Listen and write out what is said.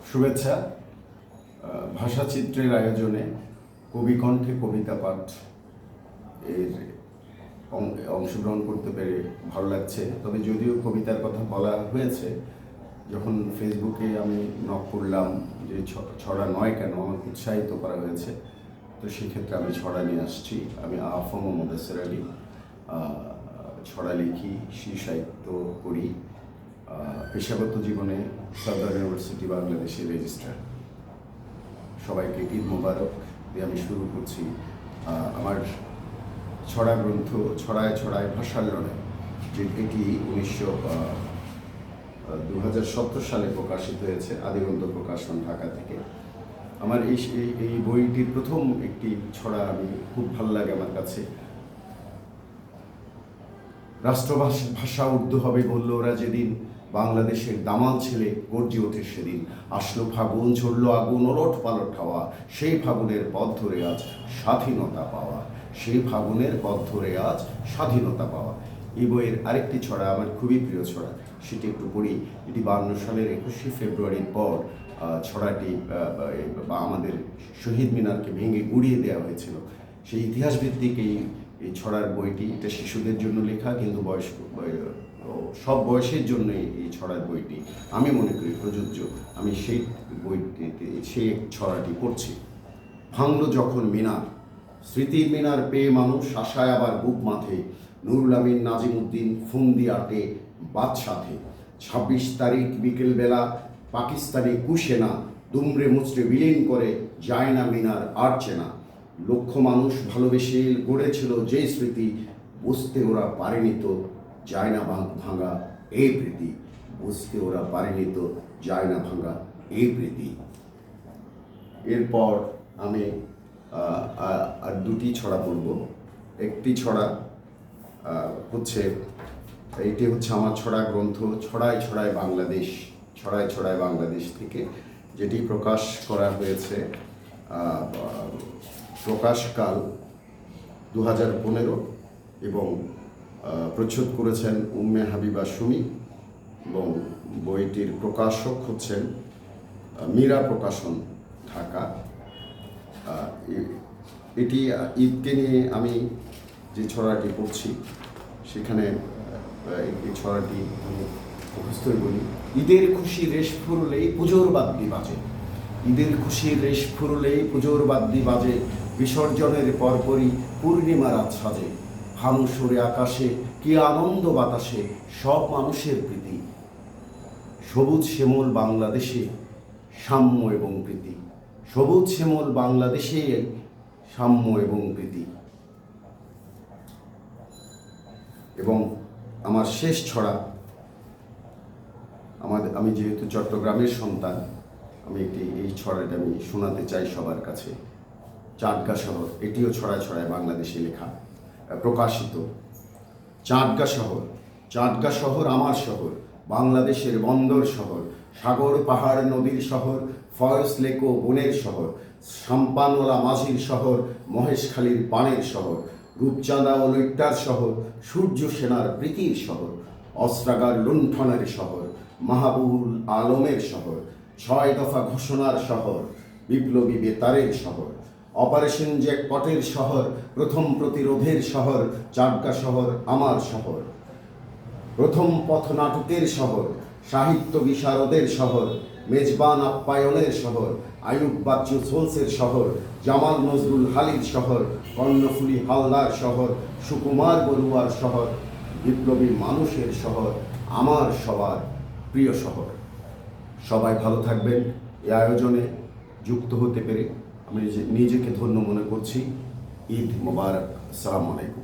শুভেচ্ছা। ভাষাচিত্রের আয়োজনে কবিকণ্ঠে কবিতা পাঠ এর অংশগ্রহণ করতে পেরে ভালো লাগছে। তবে যদিও কবিতার কথা বলা হয়েছে, যখন ফেসবুকে আমি নক করলাম যে ছড়া নয় কেন, আমাকে উৎসাহিত করা হয়েছে, তো সেক্ষেত্রে আমি ছড়া নিয়ে আসছি। আমি আফম মোদাসের আলী, ছড়া লিখি, শিশু সাহিত্য করি, পেশাগত জীবনে সাউদার্ন ইউনিভার্সিটি বাংলাদেশের রেজিস্ট্রার। সবাইকে ঈদ মোবারক দিয়ে আমি শুরু করছি আমার ছড়া গ্রন্থ ছড়ায় ছড়ায় ভাষার লড়াই, এটি 2017 সালে প্রকাশিত হয়েছে আদিগন্ত প্রকাশন, ঢাকা থেকে। আমার এই বইটির প্রথম একটি ছড়া আমি খুব ভালো লাগে আমার কাছে। রাষ্ট্রভাষা উর্দু হবে বলল ওরা যেদিন, বাংলাদেশের দামাল ছেলে গর্জে ওঠে সেদিন। আসলো ফাগুন, ঝরলো আগুন, ওলট পালট হাওয়া, সেই ফাগুনের পথ ধরে আজ স্বাধীনতা পাওয়া, সেই ফাগুনের পথ ধরে আজ স্বাধীনতা পাওয়া। এই বইয়ের আরেকটি ছড়া আমার খুবই প্রিয় ছড়া, সেটি একটু পড়ি। এটি 52 সালের 21শে ফেব্রুয়ারির পর ছড়াটি আমাদের শহীদ মিনারকে ভেঙে গুড়িয়ে দেওয়া হয়েছিল। সেই ইতিহাস ভিত্তিক এই ছড়ার বইটি, এটা শিশুদের জন্য লেখা, কিন্তু সব বয়সের জন্য এই ছড়ার বইটি আমি মনে করি প্রযোজ্য। আমি সেই বইটিতে সেই ছড়াটি পড়ছি। ভাঙল যখন মিনার, স্মৃতির মিনার পেয়ে মানুষ আশায় আবার বুক মাথে। নুরুল আমিন নাজিমুদ্দিন ফুন্দি আটে বাদশাথে। 26 তারিখ বিকেলবেলা পাকিস্তানি কুসেনা দুমড়ে মুচড়ে বিলীন করে যায় না মিনার আর চেনা। লক্ষ মানুষ ভালোবেসে গড়েছিল যে স্মৃতি, বুঝতে ওরা পারেনি তো যায় না ভাঙা এই প্রীতি, বুঝতে ওরা পারেনি তো যায় না ভাঙা এই প্রীতি। এরপর আমি আর দুটি ছড়া পড়ব। একটি ছড়া হচ্ছে, এইটি হচ্ছে আমার ছড়া গ্রন্থ ছড়ায় ছড়ায় বাংলাদেশ, ছড়ায় ছড়ায় বাংলাদেশ থেকে, যেটি প্রকাশ করা হয়েছে প্রকাশকাল 2015 এবং প্রচ্ছদ করেছেন উম্মে হাবিবা সুমি, এবং বইটির প্রকাশক হচ্ছেন মীরা প্রকাশন, ঢাকা। এটি ঈদকে নিয়ে আমি যে ছড়াটি পড়ছি, সেখানে এই ছড়াটি আমি মুখস্থই বলি। ঈদের খুশি রেশ ফুরলেই পুজোর বাদ্যি বাজে, ঈদের খুশির রেশ ফুরলেই পুজোর বাদ্যি বাজে। বিসর্জনের পরপরই পূর্ণিমা রাত সাজে। ভানু সুরে আকাশে কি আনন্দ বাতাসে, সব মানুষের প্রীতি। সবুজ শ্যামল বাংলাদেশে সাম্য এবং প্রীতি, সবুজ শ্যামল বাংলাদেশে সাম্য এবং প্রীতি। এবং আমার শেষ ছড়া, আমি যেহেতু চট্টগ্রামের সন্তান, আমি এই ছড়াটা আমি শোনাতে চাই সবার কাছে। চাটগা শহর, এটিও ছড়ায় ছড়ায় বাংলাদেশে লেখা, প্রকাশিত। চাটগা শহর, চাটগা শহর আমার শহর, বাংলাদেশের বন্দর শহর, সাগর পাহাড় নদীর শহর, ফয়স লেকো বনের শহর, সাম্পানওয়ালা মাঝির শহর, মহেশখালীর পানের শহর, রূপচাঁদা ও লইট্টার শহর, সূর্য সেনার প্রীতির শহর, অস্ত্রাগার লুণ্ঠনের শহর, মাহবুবুল আলমের শহর, 6 দফা ঘোষণার শহর, বিপ্লবী বেতারের শহর, অপারেশন জ্যাকপটের শহর, প্রথম প্রতিরোধের শহর। চাটগা শহর আমার শহর, প্রথম পথনাটকের শহর, সাহিত্য বিশারদের শহর, মেজবান আপ্যায়নের শহর, আয়ুব বাচ্চু সোলসের শহর, জামাল নজরুল হালির শহর, কর্ণফুলী হালদার শহর, সুকুমার বড়ুয়ার শহর, বিপ্লবী মানুষের শহর, আমার সবার প্রিয় শহর। সবাই ভালো থাকবেন। এই আয়োজনে যুক্ত হতে পেরে আমি নিজেকে ধন্য মনে করছি। ঈদ মোবারক, আসসালামু আলাইকুম।